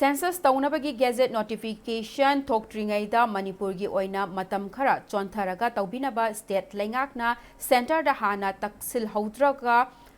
Census taunabagi gazette notification thoktringaida Manipur gi oina matam khara chontharaga taubinaba state lengakna center da hana taksil haudraga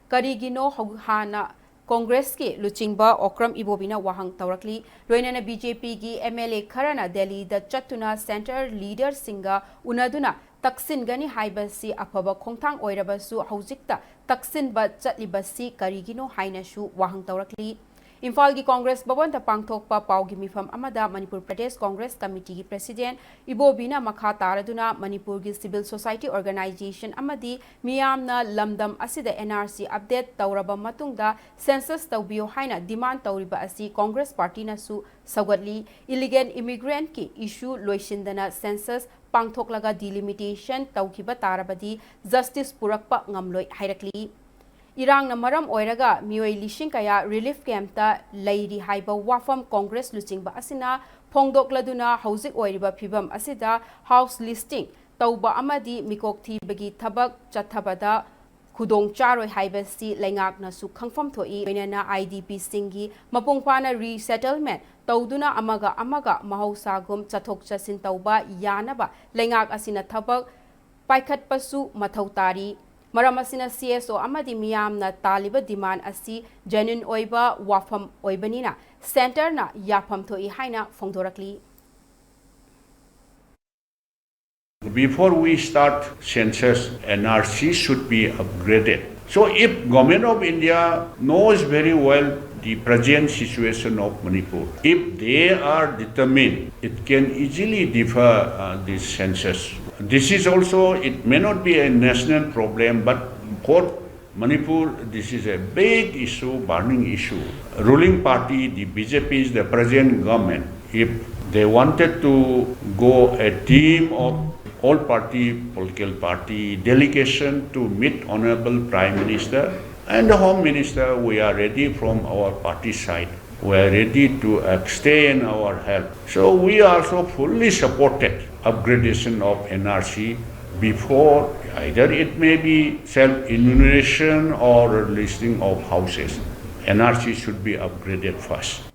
karigino hana Congress ki luchingba Okram Ibobi na wahang taurakli loinana BJP gi MLA kharana Delhi da chatuna center leader singa unaduna taksin gani haibasi afaba khongthang oirabasu haujikta taksin ba chatlibasi karigino hainashu wahang taurakli Imphal gi Congress Bhavan ta pangthokpa paugi mifam amada Manipur Pradesh Congress Committee gi President Ibobi na makha taraduna Manipur gi Civil Society Organization amadi miyamna lamdam asida NRC update tauraba matungda census tawbiyo haina demand tauriba asi Congress Party na su sagatli illegal immigrant ki issue loisindana census pangthoklaga delimitation tawkiba tarabadi justice purakpa ngamloi hairakli Irang na maram oiraga mioi lishing kaya relief camp ta lairi haiba wafam Congress luchingba asina phongdokladuna hauzik oiriba phibam asida house listing tauba amadi mikok thibagi thabak chathabada khudong charoi haibasi lengak na su khangfam thoi benana IDP singi mapungpana resettlement tauduna amaga mahausagum chathok chasin tauba yanaba lengak asina thabak paikhat pasu mathautari Maramasina CSO amadi miyamna taliba demand asi genuine oiba wafam oibanina center na yapam thoi haina phongdorakli Before we start census, NRC should be upgraded. So if Government of India knows very well the present situation of Manipur, if they are determined, it can easily defer this census. This is also, it may not be a national problem, but for Manipur, this is a big issue, burning issue. Ruling party, the BJP is the present government. If they wanted to go a team of all party, political party delegation to meet Honorable Prime Minister and the Home Minister, we are ready from our party side. We are ready to extend our help. So we also fully supported upgradation of NRC before either it may be self-enumeration or listing of houses. NRC should be upgraded first.